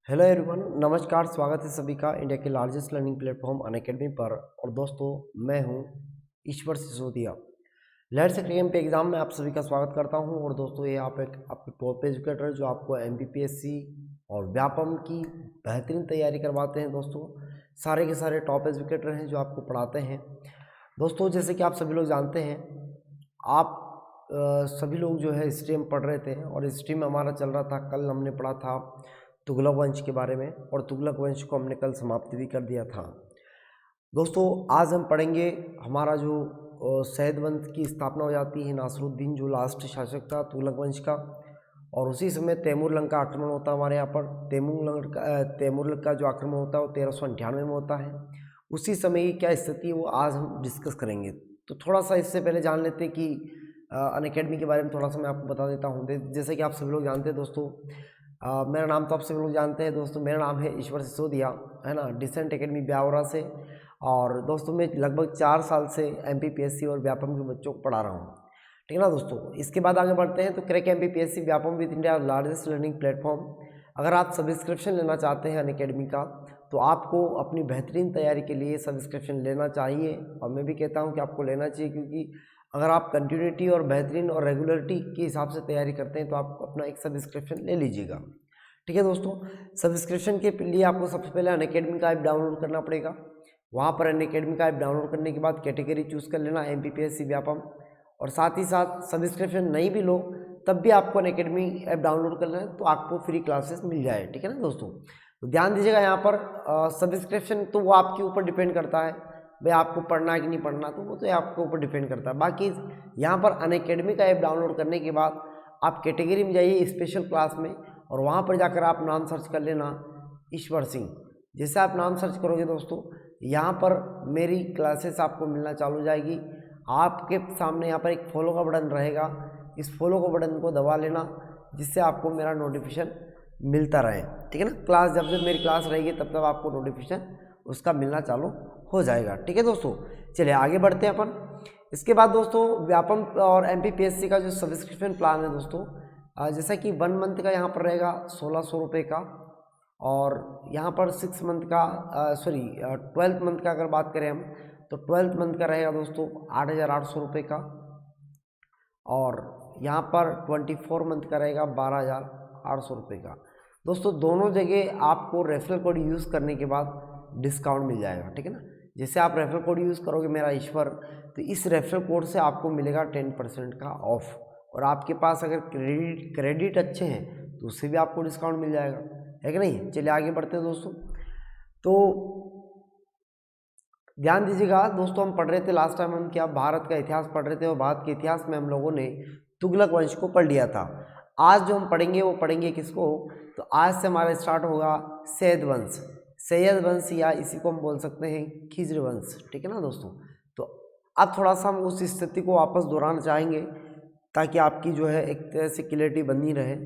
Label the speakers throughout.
Speaker 1: Hello everyone, नमस्कार। स्वागत है सभी का इंडिया के लार्जेस्ट लर्निंग प्लेटफॉर्म अनअकैडमी पर। और दोस्तों, मैं हूं ईश्वर सिसोदिया। लेट्स क्रिएम पे एग्ज़ाम में आप सभी का स्वागत करता हूं। और दोस्तों, ये आप एक आपके टॉप एजुकेटर जो आपको एमपीपीएससी और व्यापम की बेहतरीन तैयारी करवाते हैं। दोस्तों, सारे के सारे टॉप एजुकेटर हैं जो आपको पढ़ाते हैं। दोस्तों, जैसे कि आप सभी लोग जानते हैं, आप सभी लोग जो है हिस्ट्री में पढ़ रहे थे और हिस्ट्री में हमारा चल रहा था। कल हमने पढ़ा था तुगलक वंश के बारे में और तुगलक वंश को हमने कल समाप्ति भी कर दिया था। दोस्तों, आज हम पढ़ेंगे हमारा जो सैयद वंश की स्थापना हो जाती है। नासरुद्दीन जो लास्ट शासक था तुगलक वंश का, और उसी समय तैमूरलंग का आक्रमण होता है हमारे यहाँ पर। तैमूरलंग का जो आक्रमण होता है वो 1398 में होता है। उसी समय की क्या स्थिति है वो आज हम डिस्कस करेंगे। तो थोड़ा सा इससे पहले जान लेते हैं कि अनअकैडमी के बारे में थोड़ा सा मैं आपको बता देता हूँ। जैसे कि आप सभी लोग जानते हैं दोस्तों, मेरा नाम तो आप सभी लोग जानते हैं दोस्तों। मेरा नाम है ईश्वर सिसोदिया, है ना, डिसेंट एकेडमी ब्यावरा से। और दोस्तों, मैं लगभग 4 साल से एमपीपीएससी और व्यापम के बच्चों को पढ़ा रहा हूँ। ठीक है ना दोस्तों। इसके बाद आगे बढ़ते हैं तो crack MPPSC Vyapam with India largest learning platform. अगर आप सब्सक्रिप्शन लेना चाहते हैं अनअकैडमी का, तो आपको अपनी बेहतरीन तैयारी के लिए सब्सक्रिप्शन लेना चाहिए। और मैं भी कहता हूँ कि आपको लेना चाहिए, क्योंकि अगर आप कंटिन्यूटी और बेहतरीन और रेगुलरिटी के हिसाब से तैयारी करते हैं तो आप अपना एक सब्सक्रिप्शन ले लीजिएगा। ठीक है दोस्तों। सब्सक्रिप्शन के लिए आपको सबसे पहले अनअकैडमी का ऐप डाउनलोड करना पड़ेगा। वहाँ पर अनअकैडमी का ऐप डाउनलोड करने के बाद कैटेगरी चूज़ कर लेना एमपीपीएससी व्यापम। और साथ ही साथ सब्सक्रिप्शन नहीं भी लो तब भी आपको अनअकैडमी ऐप डाउनलोड कर लेना है, तो आपको फ्री क्लासेस मिल जाए। ठीक है ना दोस्तों। तो ध्यान दीजिएगा, यहाँ पर सब्सक्रिप्शन तो वो आपके ऊपर डिपेंड करता है, भाई आपको पढ़ना है कि नहीं पढ़ना, तो वो तो आपके ऊपर डिपेंड करता है। बाकी यहाँ पर अनअकैडमी का ऐप डाउनलोड करने के बाद आप कैटेगरी में जाइए स्पेशल क्लास में, और वहाँ पर जाकर आप नाम सर्च कर लेना ईश्वर सिंह। जैसे आप नाम सर्च करोगे दोस्तों, यहाँ पर मेरी क्लासेस आपको मिलना चालू हो जाएगी। आपके सामने यहाँ पर एक फॉलो का बटन रहेगा, इस फॉलो का बटन को दबा लेना, जिससे आपको मेरा नोटिफिकेशन मिलता रहे। ठीक है ना। क्लास जब जब मेरी क्लास रहेगी तब तब आपको नोटिफिकेशन उसका मिलना चालू हो जाएगा। ठीक है दोस्तों। चलिए आगे बढ़ते हैं अपन। इसके बाद दोस्तों, व्यापम और एमपीपीएससी का जो सब्सक्रिप्शन प्लान है दोस्तों, जैसा कि 1 मंथ का यहाँ पर रहेगा 1600 रुपये का, और यहाँ पर 6 मंथ का 12th मंथ का अगर बात करें हम, तो 12th मंथ का रहेगा दोस्तों 8800 रुपये का, और यहाँ पर 24 मंथ का रहेगा 12800 रुपये का। दोस्तों, दोनों जगह आपको रेफरल कोड यूज़ करने के बाद डिस्काउंट मिल जाएगा। ठीक है ना। जैसे आप रेफरल कोड यूज़ करोगे मेरा ईश्वर, तो इस रेफरल कोड से आपको मिलेगा 10% का ऑफ। और आपके पास अगर क्रेडिट अच्छे हैं तो उससे भी आपको डिस्काउंट मिल जाएगा, है कि नहीं। चलिए आगे बढ़ते हैं दोस्तों। तो ध्यान दीजिएगा दोस्तों, हम पढ़ रहे थे लास्ट टाइम, हम क्या भारत का इतिहास पढ़ रहे थे, और भारत के इतिहास में हम लोगों ने तुगलक वंश को पढ़ लिया था। आज जो हम पढ़ेंगे वो पढ़ेंगे किसको, तो आज से हमारा स्टार्ट होगा सैयद वंश। सैयद वंश, या इसी को हम बोल सकते हैं खिज्र वंश। ठीक है ना दोस्तों। तो अब थोड़ा सा हम उस स्थिति को वापस दोहराना चाहेंगे, ताकि आपकी जो है एक तरह से क्लियरिटी बनी रहे।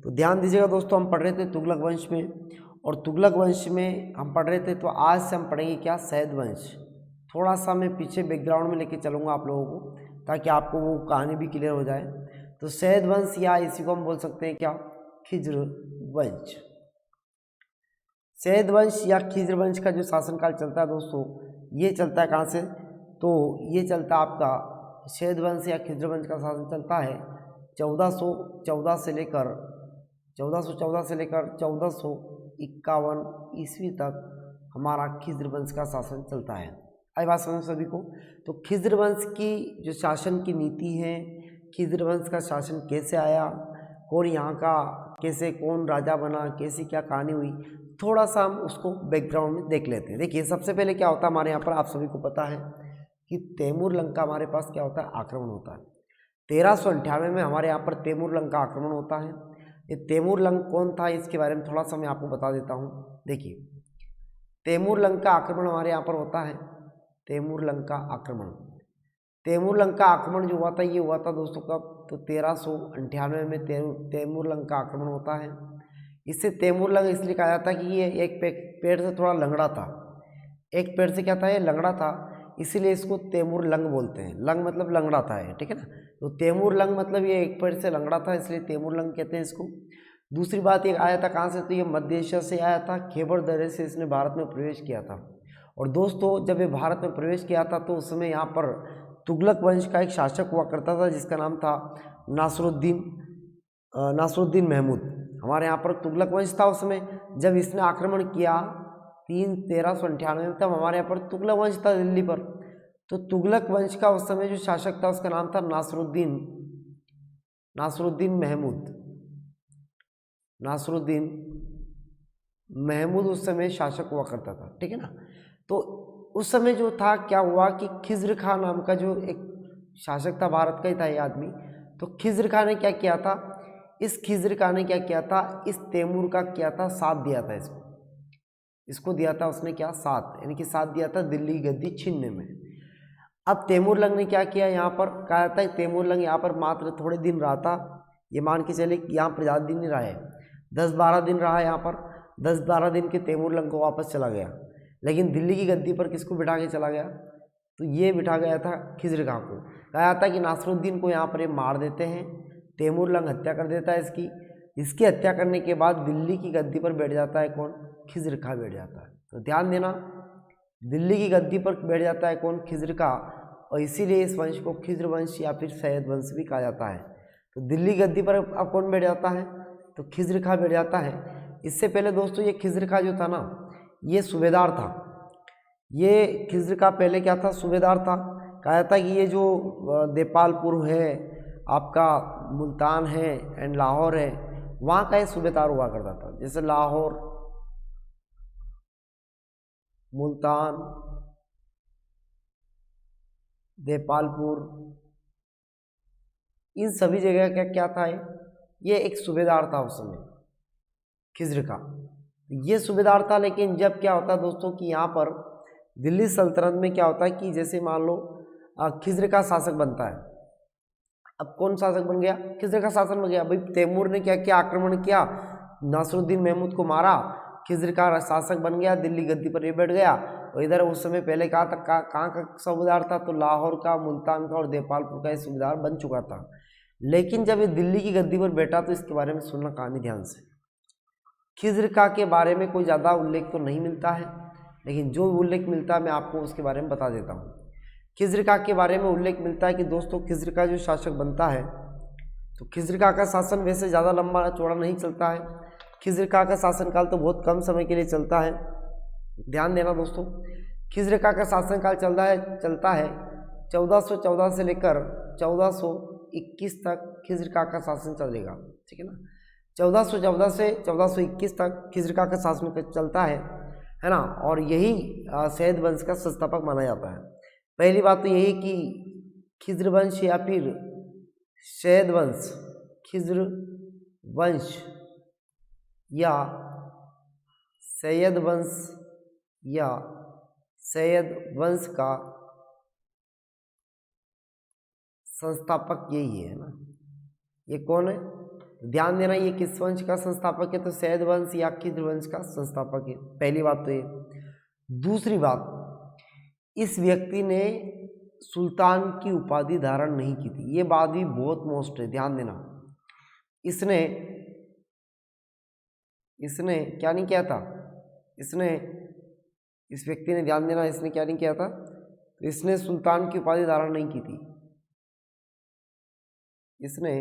Speaker 1: तो ध्यान दीजिएगा दोस्तों, हम पढ़ रहे थे तुगलक वंश में, और तुगलक वंश में हम पढ़ रहे थे, तो आज से हम पढ़ेंगे क्या, सैयद वंश। थोड़ा सा मैं पीछे बैकग्राउंड में लेके चलूँगा आप लोगों को, ताकि आपको वो कहानी भी क्लियर हो जाए। तो सैयद वंश, या इसी को हम बोल सकते हैं क्या, खिज्र वंश। सैयद वंश या खिज्र वंश का जो शासनकाल चलता है दोस्तों, ये चलता है कहाँ से, तो ये चलता है आपका सैयद वंश या खिज्र वंश का शासन चलता है 1414 से लेकर 1451 ईस्वी तक हमारा खिज्र वंश का शासन चलता है। आई बात समझ सभी को। तो खिज्र वंश की जो शासन की नीति है, खिज्र वंश का शासन कैसे आया, कौन यहाँ का कैसे कौन राजा बना, कैसी क्या कहानी हुई, थोड़ा सा हम उसको बैकग्राउंड में देख लेते हैं। देखिए, सबसे पहले क्या होता है हमारे यहाँ पर, आप सभी को पता है कि तैमूरलंग का हमारे पास क्या होता है, आक्रमण होता है। 1398 में हमारे यहाँ पर तैमूरलंग का आक्रमण होता है। ये तैमूरलंग कौन था, इसके बारे में थोड़ा सा मैं आपको बता देता हूँ। देखिए, तैमूरलंग का आक्रमण हमारे यहाँ पर होता है, तैमूरलंग का आक्रमण। तैमूरलंग का आक्रमण जो हुआ था, ये हुआ था दोस्तों कब, तो 1398 में तैमूरलंग का आक्रमण होता है। इससे तैमूरलंग इसलिए कहा जाता है कि ये एक पेड़ से थोड़ा लंगड़ा था। एक पेड़ से क्या था, ये लंगड़ा था, इसीलिए इसको तैमूरलंग बोलते हैं। लंग मतलब लंगड़ा था है, ठीक है ना। तो तैमूरलंग मतलब ये एक पेड़ से लंगड़ा था, इसलिए तैमूरलंग कहते हैं इसको। दूसरी बात, ये आया था कहाँ से, तो ये मध्य एशिया से आया था, खैबर दर्रे से इसने भारत में प्रवेश किया था। और दोस्तों जब ये भारत में प्रवेश किया था तो उस समय यहाँ पर तुगलक वंश का एक शासक हुआ करता था जिसका नाम था नासरुद्दीन महमूद। हमारे यहाँ पर तुगलक वंश था उस समय। जब इसने आक्रमण किया 1398 में, तब हमारे यहाँ पर तुगलक वंश था दिल्ली पर। तो तुगलक वंश का उस समय जो शासक था उसका नाम था नासरुद्दीन महमूद उस समय शासक हुआ करता था, ठीक है ना। तो उस समय जो था, क्या हुआ कि खिज्र खां नाम का जो एक शासक था, भारत का ही था ये आदमी। तो खिज्र खां ने क्या किया था, इस तैमूर का क्या था, साथ दिया था इसको दिया था उसने क्या, साथ, यानी कि साथ दिया था दिल्ली गद्दी छीनने में। अब तैमूरलंग ने क्या किया, यहाँ पर कहा था तैमूरलंग यहाँ पर मात्र थोड़े दिन रहा था, ये मान के चले कि यहाँ पर ज़्यादा दिन नहीं रहा है, 10-12 दिन रहा यहाँ पर। 10-12 दिन के तैमूरलंग को वापस चला गया। लेकिन दिल्ली की गद्दी पर किसको बिठा के चला गया, तो ये बिठा गया था खिज्र खां को। कहा था कि नासरुद्दीन को यहाँ पर ये मार देते हैं, तैमूरलंग हत्या कर देता है इसकी हत्या करने के बाद दिल्ली की गद्दी पर बैठ जाता है कौन, खिज्र खां बैठ जाता है। तो ध्यान देना, दिल्ली की गद्दी पर बैठ जाता है कौन, खिज्र खां, और इसीलिए इस वंश को खिज्र वंश या फिर सैयद वंश भी कहा जाता है। तो दिल्ली गद्दी पर अब कौन बैठ जाता है, तो खिज्र खां बैठ जाता है। इससे पहले दोस्तों ये खिज्र खां जो था ना, ये सूबेदार था। ये खिज्र खां पहले क्या था, सूबेदार था। कहा जाता है कि ये जो देपालपुर है, आपका मुल्तान है एंड लाहौर है, वहाँ का ये सूबेदार हुआ करता था। जैसे लाहौर, मुल्तान, देपालपुर, इन सभी जगह का क्या था, ये एक सूबेदार था उस समय खिज्र खां। ये सूबेदार था। लेकिन जब क्या होता है दोस्तों कि यहाँ पर दिल्ली सल्तनत में क्या होता है कि जैसे मान लो खिज्र खां शासक बनता है। अब कौन शासक बन गया, खिज्र खां शासक बन गया। भाई तैमूर ने क्या किया, आक्रमण किया, नासरुद्दीन महमूद को मारा, खिज्र खां शासक बन गया, दिल्ली गद्दी पर ये बैठ गया। और इधर उस समय पहले कहाँ तक कहाँ का सूबेदार था, तो लाहौर का, मुल्तान का और देपालपुर का ये सूबेदार बन चुका था। लेकिन जब ये दिल्ली की गद्दी पर बैठा तो इसके बारे में सुनना कहानी ध्यान से। खिज्र खां के बारे में कोई ज़्यादा उल्लेख तो नहीं मिलता है, लेकिन जो उल्लेख मिलता है मैं आपको उसके बारे में बता देता हूँ। खिज्र खां के बारे में उल्लेख मिलता है कि दोस्तों खिज्र खां जो शासक बनता है, तो खिज्र खां का शासन वैसे ज़्यादा लंबा चौड़ा नहीं चलता है। खिज्र खां का शासनकाल तो बहुत कम समय के लिए चलता है। ध्यान देना दोस्तों, खिज्र खां का शासनकाल चलता है 1414 से लेकर 1421 तक खिज्र खां का शासन चलेगा, ठीक है ना। 1414 से 1421 तक खिज्र खां का शासन चलता है ना। और यही सैयद वंश का संस्थापक माना जाता है। पहली बात तो यही कि खिज्र वंश या फिर सैयद वंश, खिज्र वंश या सैयद वंश का संस्थापक यही है ना। ये कौन है, ध्यान देना, ये किस वंश का संस्थापक है, तो सैयद वंश या खिज्र वंश का संस्थापक है। पहली बात तो ये। दूसरी बात, इस व्यक्ति ने सुल्तान की उपाधि धारण नहीं की थी। ये बात भी बहुत मोस्ट है, ध्यान देना। इसने क्या नहीं किया था, इस व्यक्ति ने, ध्यान देना, इसने क्या नहीं किया था, तो इसने सुल्तान की उपाधि धारण नहीं की थी। इसने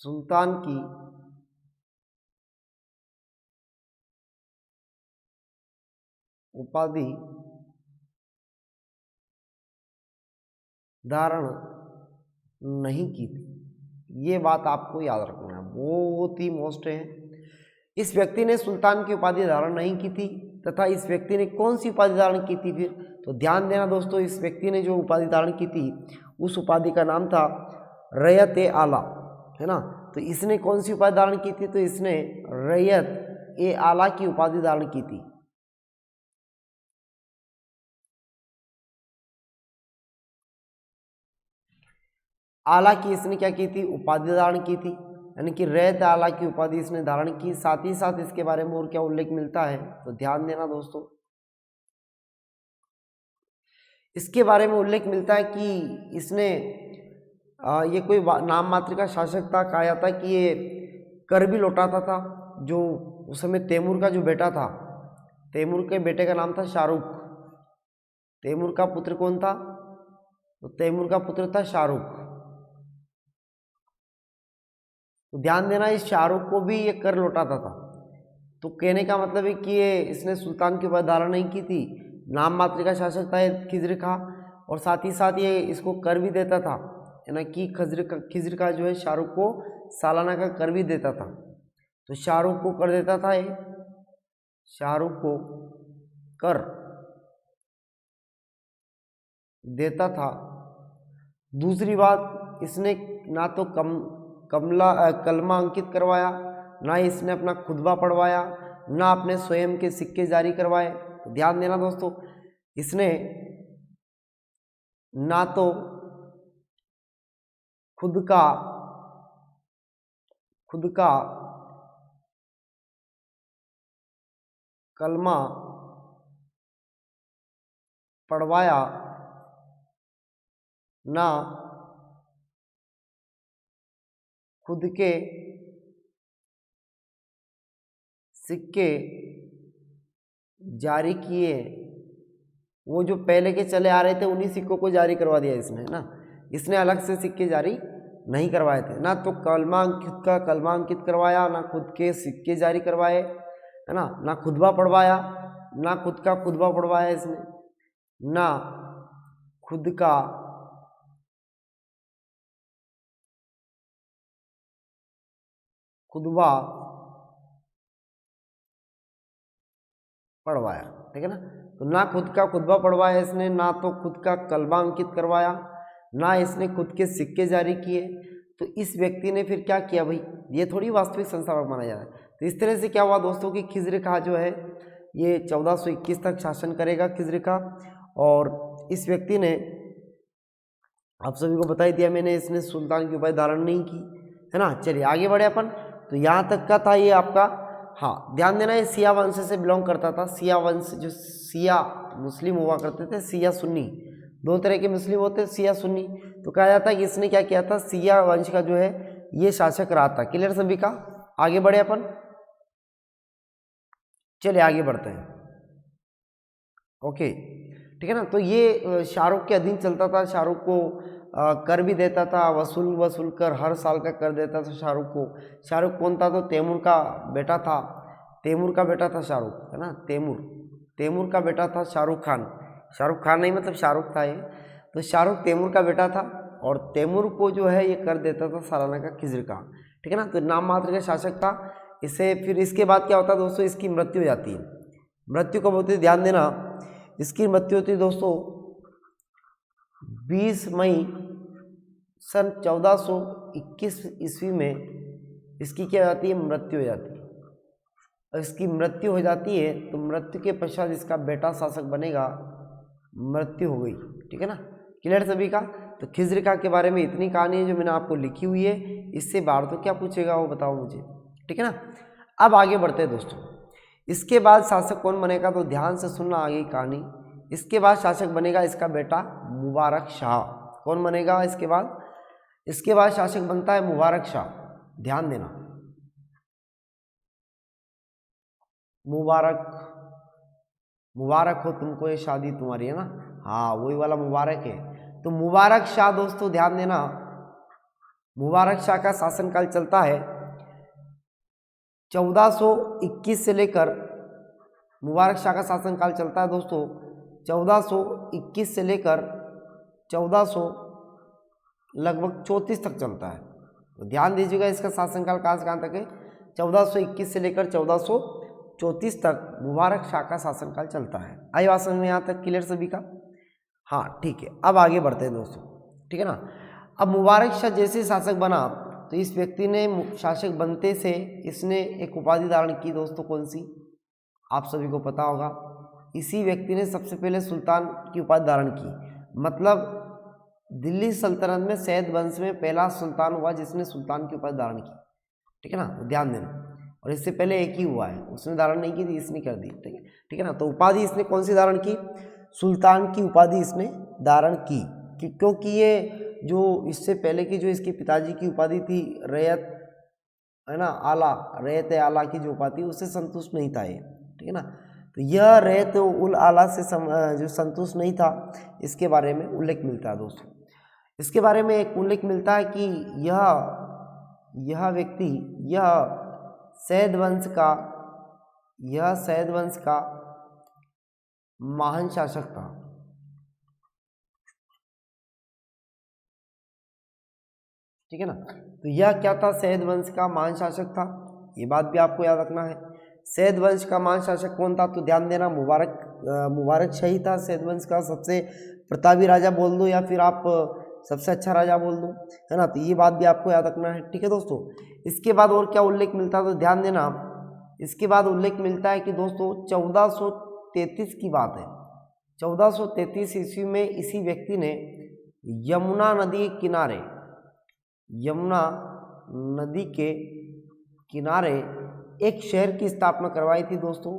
Speaker 1: सुल्तान की उपाधि धारण नहीं की थी। ये बात आपको याद रखना है, बहुत ही मोस्ट है। इस व्यक्ति ने सुल्तान की उपाधि धारण नहीं की थी, तथा इस व्यक्ति ने कौन सी उपाधि धारण की थी फिर, तो ध्यान देना दोस्तों, इस व्यक्ति ने जो उपाधि धारण की थी उस उपाधि का नाम था रैयत ए आला, है ना। तो इसने कौन सी उपाधि धारण की थी, तो इसने रैयत ए आला की उपाधि धारण की थी। आला की इसने क्या की थी, उपाधि धारण की थी, यानी कि रैयत आला की उपाधि इसने धारण की। साथ ही साथ इसके बारे में और क्या उल्लेख मिलता है, तो ध्यान देना दोस्तों, इसके बारे में उल्लेख मिलता है कि इसने ये कोई नाम मात्र का शासक था। कहा जाता है कि ये कर भी लौटाता था। जो उस समय तैमूर का जो बेटा था, तैमूर के बेटे का नाम था शाहरुख। तैमूर का पुत्र कौन था? तो तैमूर का पुत्र था शाहरुख। तो ध्यान देना, इस शाहरुख को भी ये कर लौटाता था। तो कहने का मतलब है कि ये इसने सुल्तान की उपाधि धारण नहीं की थी, नाम मात्र का शासक था खिज्र खां, और साथ ही साथ ये इसको कर भी देता था, है ना, कि खिज्र खां जो है शाहरुख को सालाना का कर भी देता था। तो शाहरुख को कर देता था, ये शाहरुख को कर देता था। दूसरी बात, इसने ना तो कलमा अंकित करवाया, ना इसने अपना खुतबा पढ़वाया, ना अपने स्वयं के सिक्के जारी करवाए। तो ध्यान देना दोस्तों, इसने ना तो खुद का कलमा पढ़वाया, ना खुद के सिक्के जारी किए। वो जो पहले के चले आ रहे थे उन्हीं सिक्कों को जारी करवा दिया इसने, है ना। इसने अलग से सिक्के जारी नहीं करवाए थे। ना तो खुद का कलमा अंकित करवाया, ना खुद के सिक्के जारी करवाए, है ना खुतबा पढ़वाया, ना खुद का खुतबा पढ़वाया इसने, ना खुद का खुतबा पढ़वाया, ठीक है ना। तो ना खुद का खुतबा पढ़वाया इसने, ना तो खुद का कलमा अंकित करवाया, ना इसने खुद के सिक्के जारी किए। तो इस व्यक्ति ने फिर क्या किया भाई, ये थोड़ी वास्तविक संस्थापक माना जा रहा है। तो इस तरह से क्या हुआ दोस्तों कि खिज्र खां जो है ये 1421 तक शासन करेगा खिज्र खां। और इस व्यक्ति ने, आप सभी को बता ही दिया मैंने, इसने सुल्तान की उपाधि धारण नहीं की, है ना। चलिए आगे बढ़े अपन। तो यहाँ तक का था ये आपका। हाँ, ध्यान देना, ये सिया वंश से बिलोंग करता था। सिया वंश, जो सिया मुस्लिम हुआ करते थे, सिया सुन्नी, दो तरह के मुस्लिम होते हैं, सिया सुन्नी। तो कहा जाता है कि इसने क्या किया था, सिया वंश का जो है ये शासक रहा था। क्लियर सभी का? आगे बढ़े अपन, चलिए आगे बढ़ते हैं। ओके, ठीक है ना। तो ये शाहरुख के अधीन चलता था। शाहरुख को कर भी देता था, वसूल कर हर साल का कर देता था शाहरुख को। शाहरुख कौन था? तो तैमूर का बेटा था। तैमूर का बेटा था शाहरुख, है ना। तैमूर का बेटा था शाहरुख खान। शाहरुख खान नहीं, मतलब शाहरुख था ये। तो शाहरुख तैमूर का बेटा था, और तैमूर को जो है ये कर देता था सालाना का खिज्र खां, ठीक है ना। तो नाम मात्र का शासक था। इसे फिर इसके बाद क्या होता है दोस्तों, इसकी मृत्यु हो जाती है। मृत्यु कब होती है? ध्यान देना, इसकी मृत्यु होती है दोस्तों 20 मई सन 1421 ईस्वी में। इसकी क्या हो जाती है? मृत्यु हो जाती है। और इसकी मृत्यु हो जाती है तो मृत्यु के पश्चात इसका बेटा शासक बनेगा। मृत्यु हो गई, ठीक है ना। क्लियर सभी का? तो खिज्र खां के बारे में इतनी कहानी है जो मैंने आपको लिखी हुई है। इससे बाहर तो क्या पूछेगा वो बताओ मुझे, ठीक है ना। अब आगे बढ़ते हैं दोस्तों। इसके बाद शासक कौन बनेगा? तो ध्यान से सुनना आगे कहानी। इसके बाद शासक बनेगा इसका बेटा मुबारक शाह। कौन बनेगा इसके बाद? इसके बाद शासक बनता है मुबारक शाह। ध्यान देना, मुबारक हो तुमको ये शादी तुम्हारी, है ना। हाँ, वही वाला मुबारक है। तो मुबारक शाह दोस्तों ध्यान देना, मुबारक शाह का शासनकाल चलता है 1421 से लेकर, मुबारक शाह का शासनकाल चलता है दोस्तों 1421 से लेकर 1400 लगभग 34 तक चलता है। तो ध्यान दीजिएगा, इसका शासनकाल कहाँ से कहाँ तक है? 1421 से लेकर 1434 तक मुबारक शाह का शासनकाल चलता है। आई बात समझ में यहाँ तक? क्लियर सभी का? हाँ, ठीक है। अब आगे बढ़ते हैं दोस्तों, ठीक है ना। अब मुबारक शाह जैसे शासक बना तो इस व्यक्ति ने शासक बनते से इसने एक उपाधि धारण की दोस्तों। कौन सी? आप सभी को पता होगा। इसी व्यक्ति ने सबसे पहले सुल्तान की उपाधि धारण की। मतलब दिल्ली सल्तनत में सैयद वंश में पहला सुल्तान हुआ जिसने सुल्तान की उपाधि धारण की, ठीक है ना। तो ध्यान देना, और इससे पहले एक ही हुआ है, उसने धारण नहीं की थी, इसने कर दी, ठीक है ना। तो उपाधि इसने कौन सी धारण की? सुल्तान की उपाधि इसने धारण की, क्योंकि ये जो इससे पहले की जो इसके पिताजी की उपाधि थी रैयत, है ना, आला, रैयत आला की जो उपाधि उससे संतुष्ट नहीं था ये, ठीक है ना। तो यह रैयत उल आला से जो संतुष्ट नहीं था, इसके बारे में उल्लेख मिलता है दोस्तों। इसके बारे में एक उल्लेख मिलता है कि यह व्यक्ति सैद वंश का महान शासक था। ठीक है ना। तो यह क्या था, सैद वंश का महान शासक था, ये बात भी आपको याद रखना है। सैद वंश का महान शासक कौन था, तो ध्यान देना, मुबारक शाही था सैद वंश का। सबसे प्रतापी राजा बोल दो या फिर आप सबसे अच्छा राजा बोल दो, है ना। तो ये बात भी आपको याद रखना है, ठीक है दोस्तों। इसके बाद और क्या उल्लेख मिलता है, तो ध्यान देना, इसके बाद उल्लेख मिलता है कि दोस्तों 1433 की बात है। 1433 ईस्वी में इसी व्यक्ति ने यमुना नदी के किनारे एक शहर की स्थापना करवाई थी दोस्तों।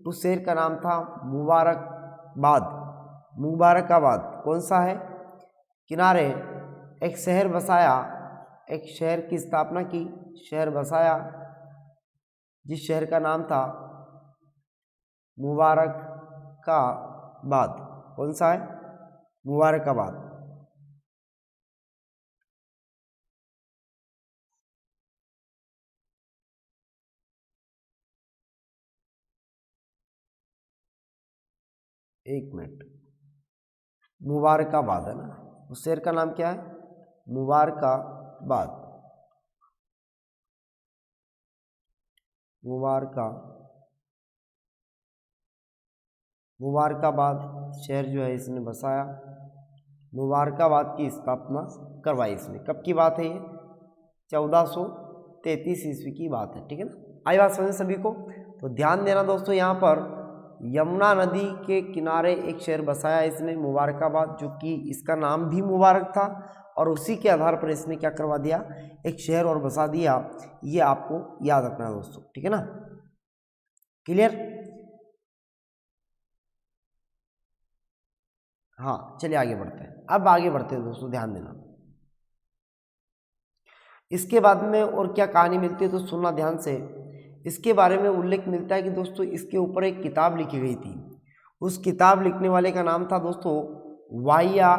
Speaker 1: उस शहर का नाम था मुबारकाबाद। कौन सा है, किनारे एक शहर बसाया, एक शहर की स्थापना की, शहर बसाया, जिस शहर का नाम था मुबारकाबाद। कौन सा है, मुबारकाबाद। एक मिनट, मुबारकाबाद है ना, उस शहर का नाम क्या है, मुबारकाबाद। मुबारकाबाद शहर जो है इसने बसाया, मुबारकाबाद की स्थापना करवाई इसने। कब की बात है ये, 1433 ईस्वी की बात है, ठीक है ना। आई बात समझ सभी को। तो ध्यान देना दोस्तों, यहाँ पर यमुना नदी के किनारे एक शहर बसाया इसने, मुबारकाबाद, जो कि इसका नाम भी मुबारक था, और उसी के आधार पर इसने क्या करवा दिया, एक शहर और बसा दिया। ये आपको याद रखना है दोस्तों, ठीक है ना, क्लियर। हाँ चलिए आगे बढ़ते हैं। अब आगे बढ़ते हैं दोस्तों, ध्यान देना। इसके बाद में और क्या कहानी मिलती है तो सुनना ध्यान से। इसके बारे में उल्लेख मिलता है कि दोस्तों इसके ऊपर एक किताब लिखी गई थी। उस किताब लिखने वाले का नाम था दोस्तों वाहिया।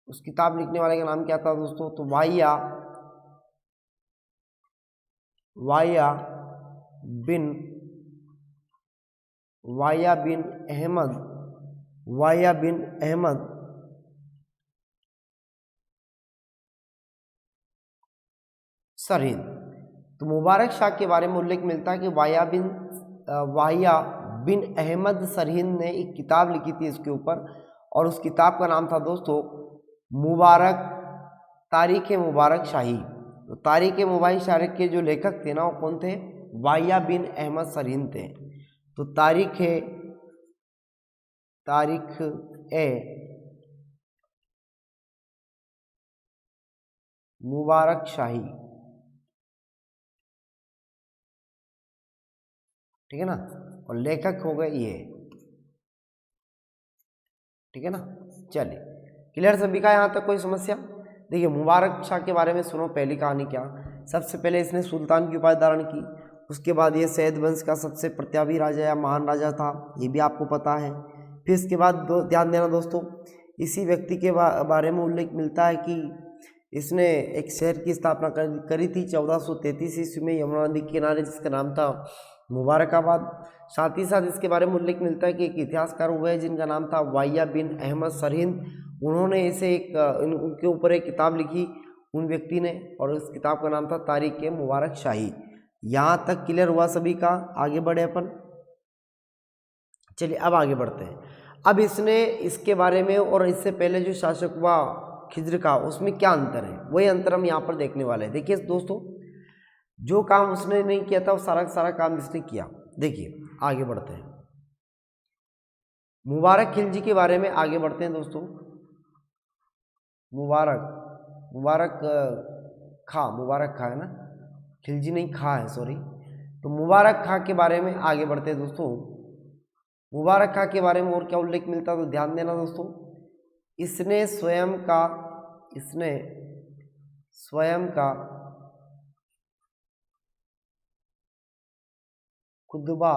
Speaker 1: उस किताब लिखने वाले का नाम क्या था दोस्तों, तो वाहिया बिन अहमद सरहिंद। तो मुबारक शाह के बारे में उल्लेख मिलता है कि वाहिया बिन अहमद सरहिंद ने एक किताब लिखी थी इसके ऊपर, और उस किताब का नाम था दोस्तों तारीख मुबारक शाही। तो तारीख मुबारक शाही के जो लेखक थे ना, वो कौन थे, वाहिया बिन अहमद सरहिंद थे। तो तारीख ए मुबारक शाही, ठीक है ना, और लेखक हो गए ये, ठीक है ना। चलिए क्लियर सभी का, यहाँ तक कोई समस्या। देखिए मुबारक शाह के बारे में सुनो, पहली कहानी क्या, सबसे पहले इसने सुल्तान की उपाधि धारण की। उसके बाद ये सैयद वंश का सबसे प्रतापी राजा या महान राजा था, ये भी आपको पता है। फिर इसके बाद ध्यान देना दोस्तों, इसी व्यक्ति के बारे में उल्लेख मिलता है कि इसने एक शहर की स्थापना करी थी 1433 ईस्वी में यमुना नदी के किनारे, जिसका नाम था मुबारकाबाद। साथ ही साथ इसके बारे में उल्लेख मिलता है कि एक इतिहासकार हुए जिनका नाम था वाहिया बिन अहमद सरहिंद। उन्होंने इसे उनके ऊपर एक किताब लिखी उन व्यक्ति ने, और उस किताब का नाम था तारीख मुबारक शाही। यहाँ तक क्लियर हुआ सभी का, आगे बढ़े अपन। चलिए अब आगे बढ़ते हैं। अब इसने इसके बारे में और इससे पहले जो शासक हुआ खिज्र का, उसमें क्या अंतर है, वही अंतर हम यहाँ पर देखने वाले हैं। देखिए दोस्तों, जो काम उसने नहीं किया था वो सारा काम इसने किया। देखिए आगे बढ़ते हैं, मुबारक खिलजी के बारे में आगे बढ़ते हैं दोस्तों। मुबारक खा है ना, खिलजी नहीं, खा है, सॉरी। तो मुबारक खां के बारे में आगे बढ़ते हैं दोस्तों। मुबारक खां के बारे में और क्या उल्लेख मिलता है तो ध्यान देना दोस्तों। इसने स्वयं का खुतबा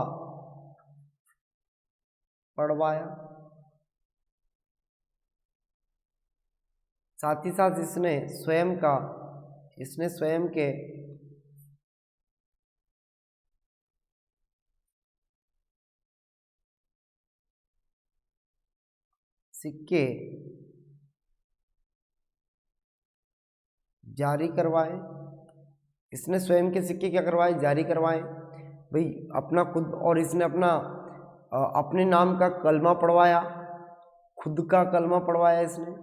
Speaker 1: पढ़वाया। साथ ही साथ इसने स्वयं के सिक्के जारी करवाए। इसने स्वयं के सिक्के क्या करवाए? जारी करवाए भाई, अपना खुद, और इसने अपने नाम का कलमा पढ़वाया, खुद का कलमा पढ़वाया इसने।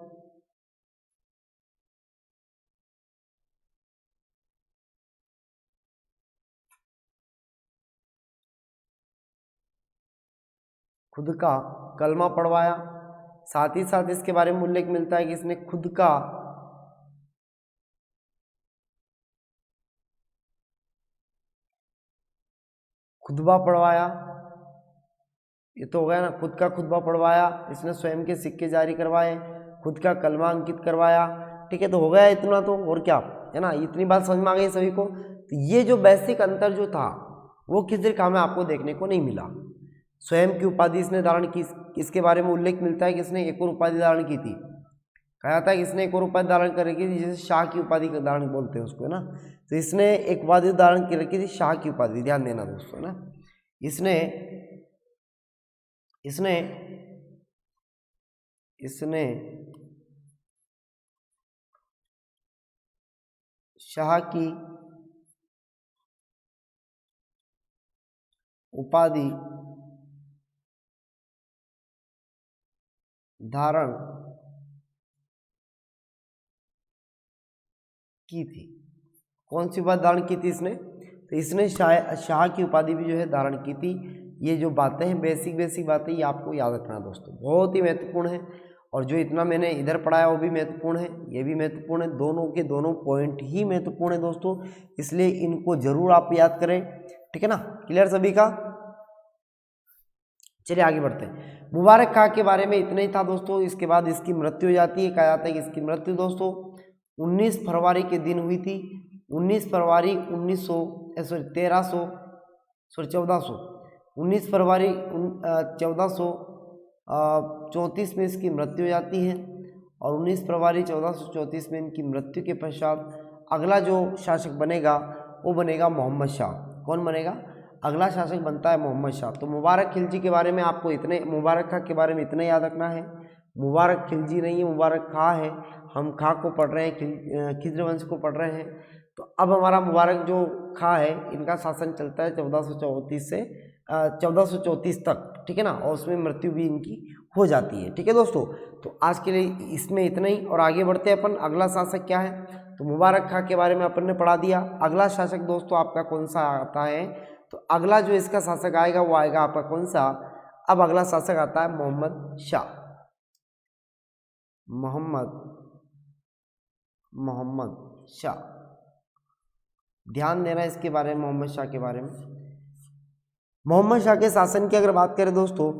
Speaker 1: खुद का कलमा पढ़वाया। साथ ही साथ इसके बारे में उल्लेख मिलता है कि इसने खुद का खुतबा पढ़वाया। ये तो हो गया ना, खुद का खुतबा पढ़वाया, इसने स्वयं के सिक्के जारी करवाए, खुद का कलमा अंकित करवाया। ठीक है, तो हो गया इतना, तो और क्या है ना, इतनी बात समझ में आ गई सभी को। तो ये जो बेसिक अंतर जो था वो किसी काम में आपको देखने को नहीं मिला। स्वयं की उपाधि इसने धारण की, इसके बारे में उल्लेख मिलता है कि इसने एक और उपाधि धारण की थी। कहा जाता है कि इसने एक और उपाधि धारण कर रखी थी, जैसे शाह की उपाधि धारण बोलते हैं उसको, है ना। तो इसने एक उपाधि धारण की रखी थी, शाह की उपाधि, ध्यान देना दोस्तों, है ना। इसने शाह की उपाधि धारण की थी। कौन सी उपाधि धारण की थी इसने? तो इसने शाह की उपाधि भी जो है धारण की थी। ये जो बातें हैं, बेसिक बातें, ये आपको याद रखना दोस्तों, बहुत ही महत्वपूर्ण है। और जो इतना मैंने इधर पढ़ाया वो भी महत्वपूर्ण है, ये भी महत्वपूर्ण है, दोनों के दोनों पॉइंट ही महत्वपूर्ण है दोस्तों, इसलिए इनको जरूर आप याद करें। ठीक है ना, क्लियर सभी का? चलिए आगे बढ़ते हैं। मुबारक खां के बारे में इतना ही था दोस्तों। इसके बाद इसकी मृत्यु हो जाती है। कहा जाता है कि इसकी मृत्यु दोस्तों 19 फरवरी के दिन हुई थी। 19 फरवरी 1434 में इसकी मृत्यु हो जाती है। और 19 फरवरी 1434 में इनकी मृत्यु के पश्चात अगला जो शासक बनेगा वो बनेगा मोहम्मद शाह। कौन बनेगा? अगला शासक बनता है मोहम्मद शाह। तो मुबारक खिलजी के बारे में आपको इतने, मुबारक खां के बारे में इतना याद रखना है। मुबारक खिलजी नहीं है, मुबारक खां है। हम खां को पढ़ रहे हैं, खिज्र वंश को पढ़ रहे हैं। तो अब हमारा मुबारक जो खां है, इनका शासन चलता है 1434 से 1434 तक। ठीक है ना, और उसमें मृत्यु भी इनकी हो जाती है। ठीक है दोस्तों, तो आज के लिए इसमें इतना ही, और आगे बढ़ते हैं अपन। अगला शासक क्या है? तो मुबारक खां के बारे में अपन ने पढ़ा दिया। अगला शासक दोस्तों आपका कौन सा आता है? तो अगला जो इसका शासक आएगा वो आएगा आपका कौन सा? अब अगला शासक आता है मोहम्मद शाह। मोहम्मद शाह, ध्यान देना इसके बारे में, मोहम्मद शाह के बारे में। मोहम्मद शाह के शासन की अगर बात करें दोस्तों,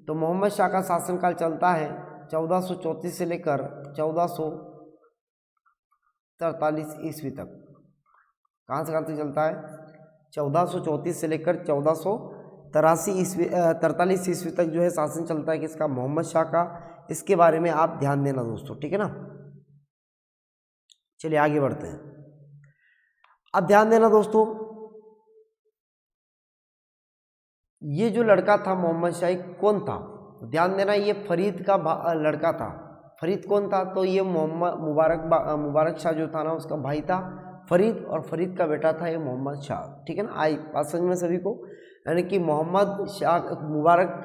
Speaker 1: तो मोहम्मद शाह का शासनकाल चलता है 1434 से लेकर 1443 ईस्वी तक। कहाँ से कहाँ तक चलता है? 1434 से लेकर 1443 ईस्वी तक जो है शासन चलता है किसका? मोहम्मद शाह का। इसके बारे में आप ध्यान देना दोस्तों, ठीक है ना। चलिए आगे बढ़ते हैं। अब ध्यान देना दोस्तों, ये जो लड़का था मोहम्मद शाह कौन था? ध्यान देना, ये फरीद का लड़का था। फरीद कौन था? तो ये मुबारक शाह जो था ना, उसका भाई था फरीद, और फरीद का बेटा था ये मोहम्मद शाह। ठीक है ना, आई बात समझ में सभी को? यानी कि मोहम्मद शाह मुबारक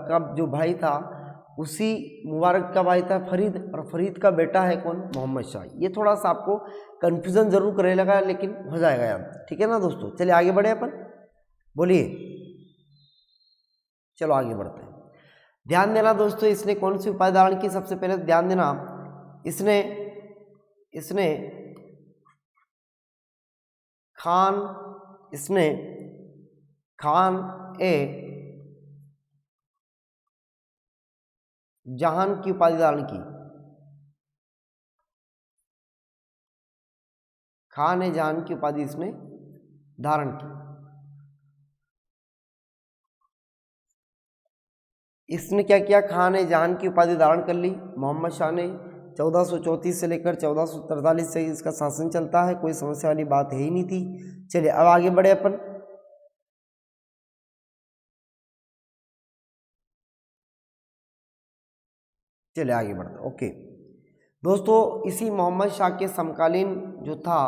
Speaker 1: का जो भाई था, उसी मुबारक का भाई था फरीद, और फरीद का बेटा है कौन? मोहम्मद शाह। ये थोड़ा सा आपको कंफ्यूजन जरूर करे लगा, लेकिन हो जाएगा यार। ठीक है ना दोस्तों, चलिए आगे बढ़े अपन, बोलिए। चलो आगे बढ़ते हैं। ध्यान देना दोस्तों, इसने कौन सी उपाधि धारण की? सबसे पहले ध्यान देना, इसने खान ए जहान की उपाधि धारण की। खान ए जहान की उपाधि इसने धारण की। इसने क्या किया, खान ए जहान की उपाधि धारण कर ली। मोहम्मद शाह ने 1434 से लेकर 1443 से इसका शासन चलता है, कोई समस्या वाली बात है ही नहीं थी। चलिए अब आगे बढ़े अपन। चलिए आगे बढ़ते। ओके दोस्तों, इसी मोहम्मद शाह के समकालीन जो था,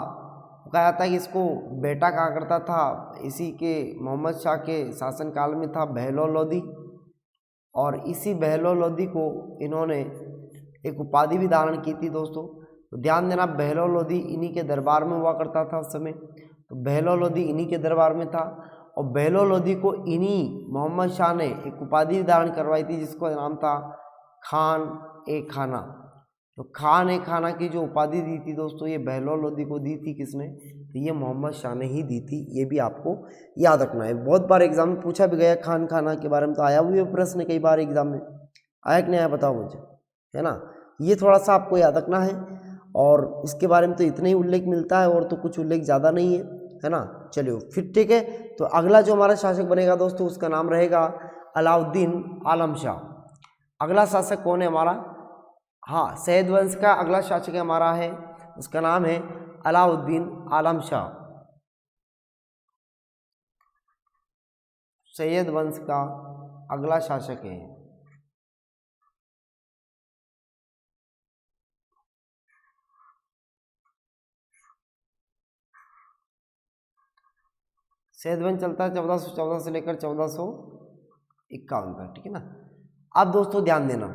Speaker 1: कहा जाता है कि इसको बेटा कहा करता था। इसी के मोहम्मद शाह के शासनकाल में था बहलोल लोदी, और इसी बहलोल लोदी को इन्होंने एक उपाधि भी धारण की थी दोस्तों। तो ध्यान देना, बहलोल लोदी इन्हीं के दरबार में हुआ करता था उस समय। तो बहलोल लोदी इन्हीं के दरबार में था, और बहलोल लोदी को इन्हीं मोहम्मद शाह ने एक उपाधि धारण करवाई थी जिसका नाम था खान ए खाना। तो खान ए खाना की जो उपाधि दी थी दोस्तों, ये बहलोल लोदी को दी थी किसने, तो ये मोहम्मद शाह ने ही दी थी। ये भी आपको याद रखना है, बहुत बार एग्जाम में पूछा भी गया खान खाना के बारे में, तो आया हुआ प्रश्न कई बार एग्जाम में, आया कि नहीं आया बताओ मुझे, है ना। ये थोड़ा सा आपको याद रखना है, और इसके बारे में तो इतना ही उल्लेख मिलता है, और तो कुछ उल्लेख ज़्यादा नहीं है ना। चलिए फिर ठीक है, तो अगला जो हमारा शासक बनेगा दोस्तों, उसका नाम रहेगा अलाउद्दीन आलम शाह। अगला शासक कौन है हमारा, हाँ, सैयद वंश का अगला शासक हमारा है, उसका नाम है अलाउद्दीन आलम शाह। सैयद वंश का अगला शासक है सैयद वंश, चलता है 1414 से लेकर 1451 तक, ठीक है ना। अब दोस्तों ध्यान देना,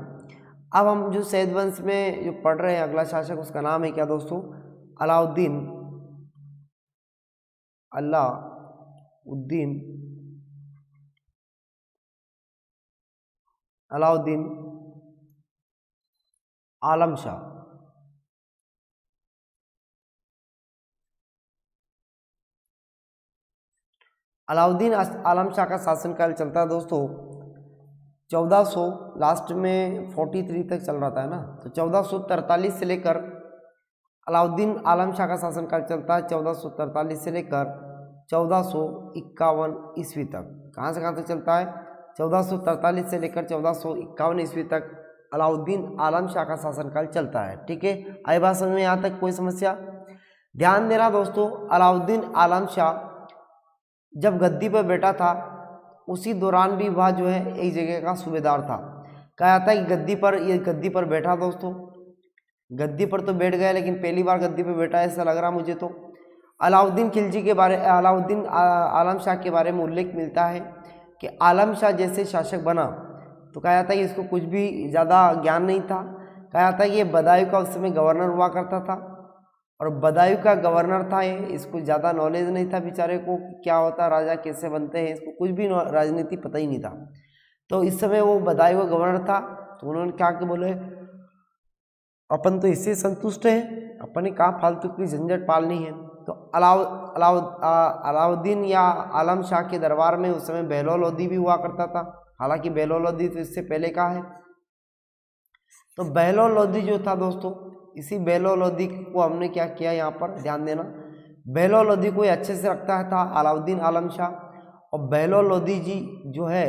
Speaker 1: अब हम जो सैयद वंश में जो पढ़ रहे हैं अगला शासक, उसका नाम है क्या दोस्तों, अलाउद्दीन आलम शाह। अलाउद्दीन आलम शाह का शासनकाल चलता है दोस्तों 1400, लास्ट में 43 तक चल रहा था, है ना। तो 1443 से लेकर अलाउद्दीन आलम शाह का शासनकाल चलता है 1443 से लेकर 1451 ईस्वी तक। कहाँ से कहाँ तक चलता है, 1443 से लेकर 1451 ईस्वी तक अलाउद्दीन आलम शाह का शासनकाल चलता है, ठीक है। आई बात समझ में, यहाँ तक कोई समस्या। ध्यान देना दोस्तों, अलाउद्दीन आलम शाह जब गद्दी पर बैठा था, उसी दौरान भी वह जो है एक जगह का सूबेदार था। कहा जाता है कि गद्दी पर बैठा दोस्तों, गद्दी पर तो बैठ गया, लेकिन पहली बार गद्दी पर बैठा ऐसा लग रहा मुझे तो। अलाउद्दीन आलम शाह के बारे में उल्लेख मिलता है कि आलम शाह जैसे शासक बना, तो कहा जाता है कि इसको कुछ भी ज़्यादा ज्ञान नहीं था। कहा जाता है कि ये बदायूं का उस समय गवर्नर हुआ करता था, और बदायूं का गवर्नर था ये, इसको ज़्यादा नॉलेज नहीं था बेचारे को, क्या होता राजा कैसे बनते हैं, इसको कुछ भी राजनीति पता ही नहीं था। तो इस समय वो बदायूं का गवर्नर था, तो उन्होंने क्या कि बोले अपन तो इससे संतुष्ट हैं, अपन ने कहाँ फालतू की झंझट पालनी है। तो अलाउद्दीन या आलम शाह के दरबार में उस समय बहलोल लोदी भी हुआ करता था, हालांकि बहलोल लोदी तो इससे पहले का है। तो बहलोल लोदी जो था दोस्तों, इसी बहलोल लोदी को हमने क्या किया, यहाँ पर ध्यान देना, बहलोल लोदी को अच्छे से रखता था अलाउद्दीन आलम शाह। और बहलोल लोदी जी जो है,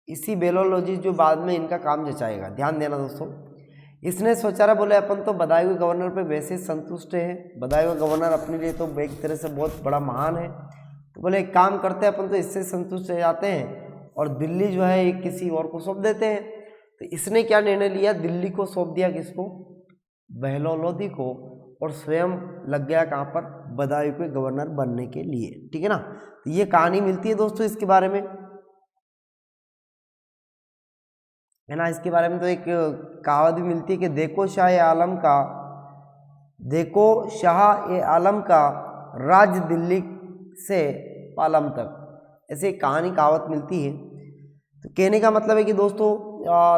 Speaker 1: इसी बहलोल लोदी जो बाद में इनका काम जचाएगा। ध्यान देना दोस्तों, इसने सोचा रहा, बोले अपन तो बदायूं गवर्नर पे वैसे संतुष्ट हैं, बदायूं गवर्नर अपने लिए तो एक तरह से बहुत बड़ा महान है, तो बोले एक काम करते हैं, अपन तो इससे संतुष्ट हो जाते हैं और दिल्ली जो है एक किसी और को सौंप देते हैं। तो इसने क्या निर्णय लिया, दिल्ली को सौंप दिया किसको, बहलोल लोदी को, और स्वयं लग गया कहाँ पर, बदायूं के गवर्नर बनने के लिए, ठीक है ना। तो ये कहानी मिलती है दोस्तों इसके बारे में, है ना। इसके बारे में तो एक कहावत भी मिलती है कि देखो शाह ए आलम का राज दिल्ली से पालम तक, ऐसे कहानी कहावत मिलती है। तो कहने का मतलब है कि दोस्तों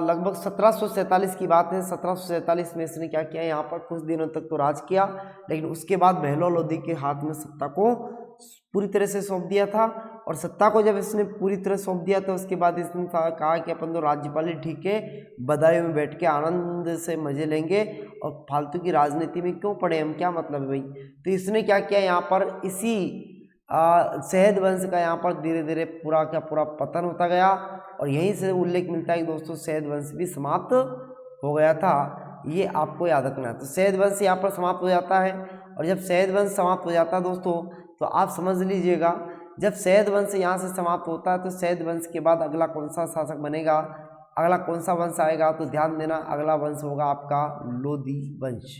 Speaker 1: लगभग 1747 की बात है, 1747 में इसने क्या किया, यहाँ पर कुछ दिनों तक तो राज किया, लेकिन उसके बाद बहलोल लोदी के हाथ में सत्ता को पूरी तरह से सौंप दिया था, और सत्ता को जब इसने पूरी तरह सौंप दिया तो उसके बाद इसने कहा कि अपन तो राज्यपाल ही ठीक है, बदायूं में बैठ के आनंद से मजे लेंगे और फालतू की राजनीति में क्यों पड़े हम, क्या मतलब है भाई। तो इसने क्या किया, यहाँ पर इसी शहद वंश का यहाँ पर धीरे धीरे पूरा का पूरा पतन होता गया और यहीं से उल्लेख मिलता है कि दोस्तों शहद वंश भी समाप्त हो गया था। ये आपको याद रखना है। तो शहद वंश यहाँ पर समाप्त हो जाता है और जब शहद वंश समाप्त हो जाता है दोस्तों तो आप समझ लीजिएगा, जब शहद वंश यहाँ से समाप्त होता है तो शहद वंश के बाद अगला कौन सा शासक बनेगा, अगला कौन सा वंश आएगा, तो ध्यान देना अगला वंश होगा आपका लोधी वंश,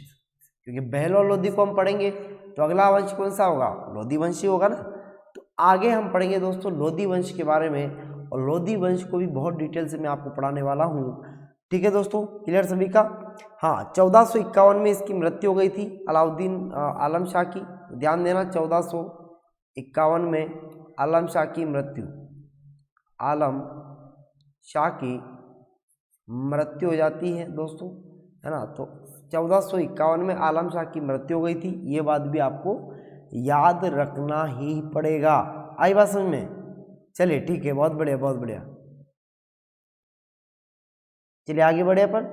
Speaker 1: क्योंकि बहलोल लोधी को हम पढ़ेंगे तो अगला वंश कौन सा होगा, लोधी वंश ही होगा ना। तो आगे हम पढ़ेंगे दोस्तों लोधी वंश के बारे में और लोधी वंश को भी बहुत डिटेल से मैं आपको पढ़ाने वाला हूँ। ठीक है दोस्तों, क्लियर सभी का। हाँ, 1451 में इसकी मृत्यु हो गई थी अलाउद्दीन आलम शाह की। ध्यान देना 1451 में आलम शाह की मृत्यु, आलम शाह की मृत्यु हो जाती है दोस्तों, है ना। तो 1451 में आलम शाह की मृत्यु हो गई थी, ये बात भी आपको याद रखना ही पड़ेगा। आई बात समझ में। चलिए ठीक है, बहुत बढ़िया बहुत बढ़िया। चलिए आगे बढ़े अपन।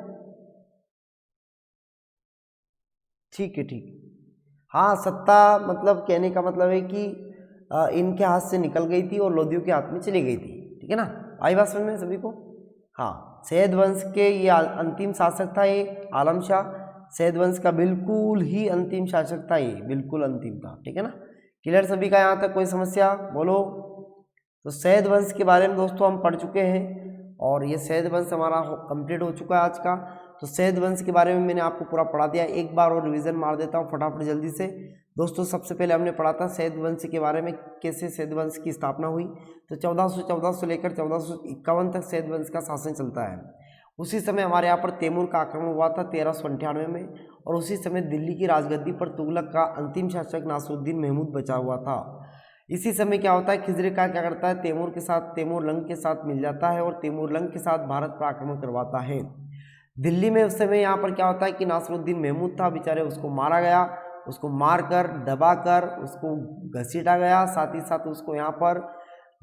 Speaker 1: ठीक है ठीक है। हाँ, सत्ता मतलब कहने का मतलब है कि इनके हाथ से निकल गई थी और लोधियों के हाथ में चली गई थी। ठीक है ना, आई बात समझ में सभी को। हाँ, शहद वंश के ये अंतिम शासक था ये आलम शाह। शहद वंश का बिल्कुल ही अंतिम शासक था ये, बिल्कुल अंतिम था। ठीक है ना, क्लियर सभी का। यहाँ तक कोई समस्या बोलो। तो शहद वंश के बारे में दोस्तों हम पढ़ चुके हैं और ये शहद वंश हमारा कंप्लीट हो चुका है आज का। तो शहद वंश के बारे में मैंने आपको पूरा पढ़ा दिया। एक बार और रिवीजन मार देता हूँ फटाफट जल्दी से दोस्तों। सबसे पहले हमने पढ़ा था शहद वंश के बारे में, कैसे शहद वंश की स्थापना हुई। तो 1414 से लेकर 1451 तक शहद वंश का शासन चलता है। उसी समय हमारे यहाँ पर तैमूर का आक्रमण हुआ था 1398 में और उसी समय दिल्ली की राजगद्दी पर तुगलक का अंतिम शासक नासिरुद्दीन महमूद बचा हुआ था। इसी समय क्या होता है, खिजर का क्या करता है, तैमूर के साथ, तैमूरलंग के साथ मिल जाता है और तैमूरलंग के साथ भारत पर आक्रमण करवाता है। दिल्ली में उस समय यहाँ पर क्या होता है कि नासिरुद्दीन महमूद था बेचारे, उसको मारा गया, उसको मारकर दबाकर उसको घसीटा गया। साथ ही साथ उसको यहाँ पर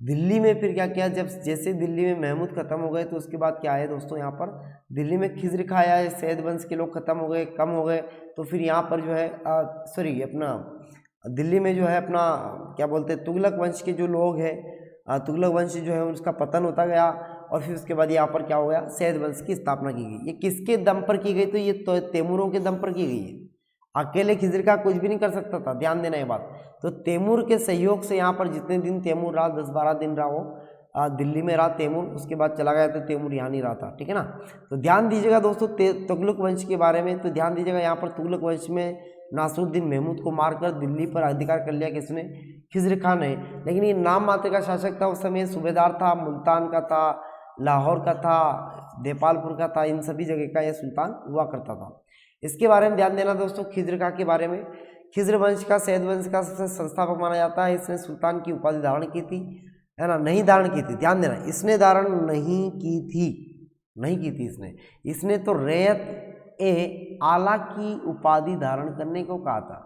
Speaker 1: दिल्ली में फिर क्या किया, जब जैसे दिल्ली में महमूद खत्म हो गए तो उसके बाद क्या है दोस्तों, यहाँ पर दिल्ली में खिजर खाया है, शहद वंश के लोग खत्म हो गए, कम हो गए। तो फिर यहाँ पर जो है सॉरी अपना दिल्ली में जो है अपना क्या बोलते हैं, तुगलक वंश के जो लोग हैं, तुगलक वंश जो है उसका पतन होता गया और फिर उसके बाद यहाँ पर क्या हो गया, शहद वंश की स्थापना की गई। ये किसके दम पर की गई, तो ये तो तैमूरों के दम पर की गई है। अकेले खिजर का कुछ भी नहीं कर सकता था, ध्यान देना ये बात। तो तैमूर के सहयोग से यहाँ पर जितने दिन तैमूर रहा, 10-12 दिन रहा वो दिल्ली में रहा तैमूर, उसके बाद चला गया तो तैमूर यहाँ नहीं रहा था। ठीक है ना। तो ध्यान दीजिएगा दोस्तों तुगलक वंश के बारे में। तो ध्यान दीजिएगा यहाँ पर तुगलक वंश में नासिरुद्दीन महमूद को मारकर दिल्ली पर अधिकार कर लिया किसने, खिजर खान ने। लेकिन ये नाम मात्र का शासक था, उस समय सूबेदार था, मुल्तान का था, लाहौर का था, देपालपुर का था, इन सभी जगह का यह सुल्तान हुआ करता था। इसके बारे में ध्यान देना दोस्तों। खिजर खां के बारे में, खिजर वंश का, शहद वंश का सबसे संस्थापक माना जाता है। इसने सुल्तान की उपाधि धारण की थी, है ना, नहीं धारण की थी, ध्यान देना, इसने धारण नहीं की थी, नहीं की थी इसने तो रैयत ए आला की उपाधि धारण करने को कहा था।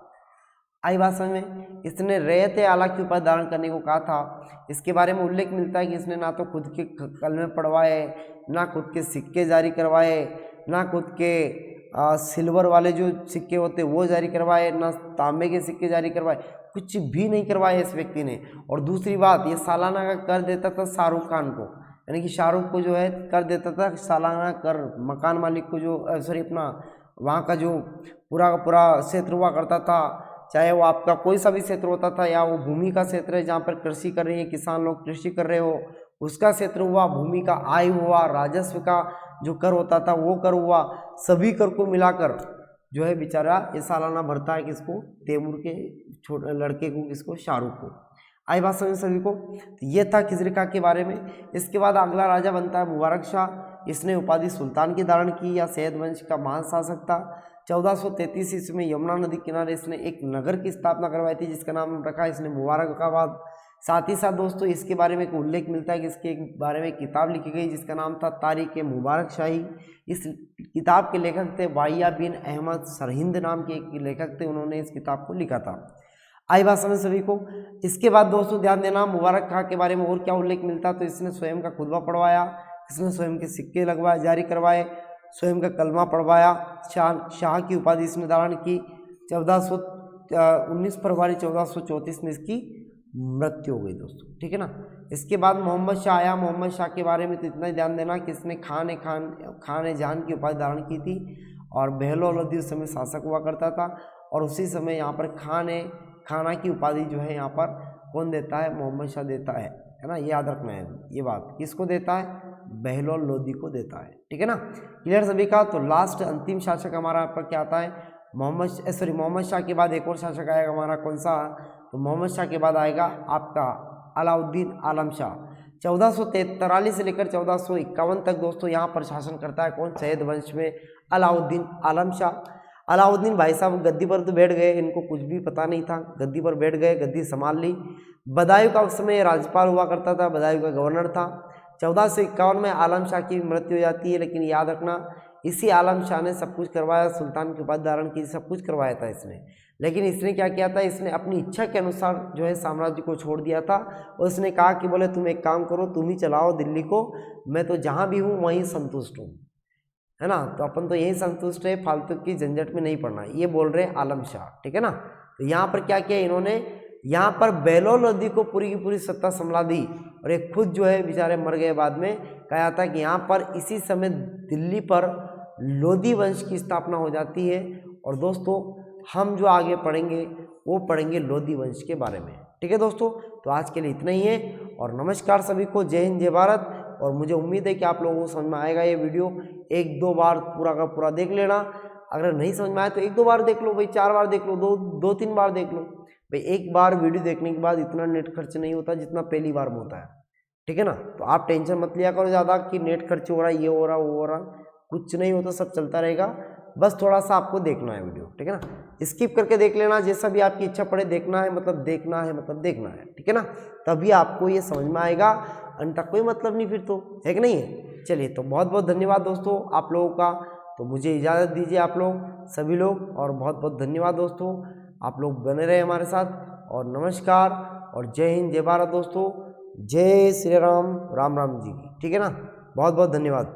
Speaker 1: आई बात समझ में। इसने रैयत ए आला की उपाधि धारण करने को कहा था। इसके बारे में उल्लेख मिलता है कि इसने ना तो खुद के कलमे पढ़वाए, ना खुद के सिक्के जारी करवाए, ना खुद के सिल्वर वाले जो सिक्के होते वो जारी करवाए, ना तांबे के सिक्के जारी करवाए, कुछ भी नहीं करवाए इस व्यक्ति ने। और दूसरी बात, ये सालाना का कर देता था शाहरुख खान को, यानी कि शाहरुख को जो है कर देता था सालाना कर, मकान मालिक को जो सॉरी अपना वहाँ का जो पूरा का पूरा क्षेत्र हुआ करता था, चाहे वो आपका कोई सा भी क्षेत्र होता था या वो भूमि का क्षेत्र है जहाँ पर कृषि कर रही है, किसान लोग कृषि कर रहे हो, उसका क्षेत्र हुआ, भूमि का आय हुआ, राजस्व का जो कर होता था वो कर हुआ, सभी कर को मिलाकर जो है बेचारा ये सालाना भरता है किसको, तैमूर के छोटे लड़के को, किसको, शाहरुख को। आई बात समझ सभी को। ये था खिजर खां के बारे में। इसके बाद अगला राजा बनता है मुबारक शाह। इसने उपाधि सुल्तान की धारण की या शहद वंश का महान शासक था। 1433 ईस्वी में यमुना नदी किनारे इसने एक नगर की स्थापना करवाई थी जिसका नाम रखा इसने मुबारकाबाद। साथ ही साथ दोस्तों इसके बारे में एक उल्लेख मिलता है कि इसके बारे में किताब लिखी गई जिसका नाम था तारीख मुबारक शाही। इस किताब के लेखक थे वाहिया बिन अहमद सरहिंद नाम के एक लेखक थे, उन्होंने इस किताब को लिखा था। आई बात समझ सभी को। इसके बाद दोस्तों ध्यान देना, मुबारक खां के बारे में और क्या उल्लेख मिलता, तो इसने स्वयं का खुतबा पढ़वाया, इसने स्वयं के सिक्के लगवाए जारी करवाए, स्वयं का कलमा पढ़वाया, शाह की उपाधि इसने धारण की। 19 फरवरी 1434 में इसकी मृत्यु हो गई दोस्तों, ठीक है ना। इसके बाद मोहम्मद शाह आया। मोहम्मद शाह के बारे में तो इतना ही ध्यान देना कि इसने खान जान की उपाधि धारण की थी और बहलोल लोधी उस समय शासक हुआ करता था, और उसी समय यहाँ पर खाना की उपाधि जो है यहाँ पर कौन देता है, मोहम्मद शाह देता है ना। ये याद रखना है, ये बात किसको देता है, बहलोल लोधी को देता है, ठीक है ना। क्लियर सभी का। तो लास्ट अंतिम शासक हमारा यहाँ पर क्या आता है, मोहम्मद शाह के बाद एक और शासक आएगा हमारा, कौन सा, तो मोहम्मद शाह के बाद आएगा आपका अलाउद्दीन आलम शाह। 1443 से लेकर 1451 तक दोस्तों यहाँ पर शासन करता है कौन, सैयद वंश में अलाउद्दीन आलम शाह। अलाउद्दीन भाई साहब गद्दी पर तो बैठ गए, इनको कुछ भी पता नहीं था, गद्दी पर बैठ गए, गद्दी संभाल ली। बदायूं का उस समय राज्यपाल हुआ करता था, बदायूं का गवर्नर था। 1451 में आलम शाह की मृत्यु हो जाती है, लेकिन याद रखना इसी आलम शाह ने सब कुछ करवाया, सुल्तान की उपाधि धारण की, सब कुछ करवाया था इसने। लेकिन इसने क्या किया था, इसने अपनी इच्छा के अनुसार जो है साम्राज्य को छोड़ दिया था, और इसने कहा कि बोले तुम एक काम करो, तुम ही चलाओ दिल्ली को, मैं तो जहाँ भी हूँ वहीं संतुष्ट हूँ, है ना। तो अपन तो यही संतुष्ट है, फालतू की झंझट में नहीं पड़ना, ये बोल रहे आलम शाह, ठीक है ना। तो यहाँ पर क्या किया इन्होंने, यहाँ पर बहलोल लोधी को पूरी की पूरी सत्ता संभला दी, और एक खुद जो है बेचारे मर गए बाद में। कहा था कि यहाँ पर इसी समय दिल्ली पर लोधी वंश की स्थापना हो जाती है, और दोस्तों हम जो आगे पढ़ेंगे वो पढ़ेंगे लोधी वंश के बारे में, ठीक है दोस्तों। तो आज के लिए इतना ही है, और नमस्कार सभी को, जय हिंद जय भारत। और मुझे उम्मीद है कि आप लोगों को समझ में आएगा ये वीडियो, 1-2 बार पूरा का पूरा देख लेना, अगर नहीं समझ में आए तो 1-2 बार देख लो भाई, 4 बार देख लो, 2-3 बार देख लो भाई। एक बार वीडियो देखने के बाद इतना नेट खर्च नहीं होता जितना पहली बार में होता है, ठीक है ना। तो आप टेंशन मत लिया करो ज़्यादा कि नेट खर्च हो रहा है, ये हो रहा वो हो रहा, कुछ नहीं होता, सब चलता रहेगा, बस थोड़ा सा आपको देखना है वीडियो, ठीक है ना। स्किप करके देख लेना, जैसा भी आपकी इच्छा पड़े, देखना है मतलब देखना है, मतलब देखना है, ठीक है ना, तभी आपको ये समझ में आएगा, अंटा कोई मतलब नहीं फिर तो, है कि नहीं है। चलिए, तो बहुत बहुत धन्यवाद दोस्तों आप लोगों का। तो मुझे इजाज़त दीजिए आप लोग सभी लोग, और बहुत बहुत धन्यवाद दोस्तों, आप लोग बने रहे हमारे साथ, और नमस्कार, और जय हिंद जय भारत दोस्तों, जय श्री राम, राम राम जी की, ठीक है ना। बहुत बहुत धन्यवाद।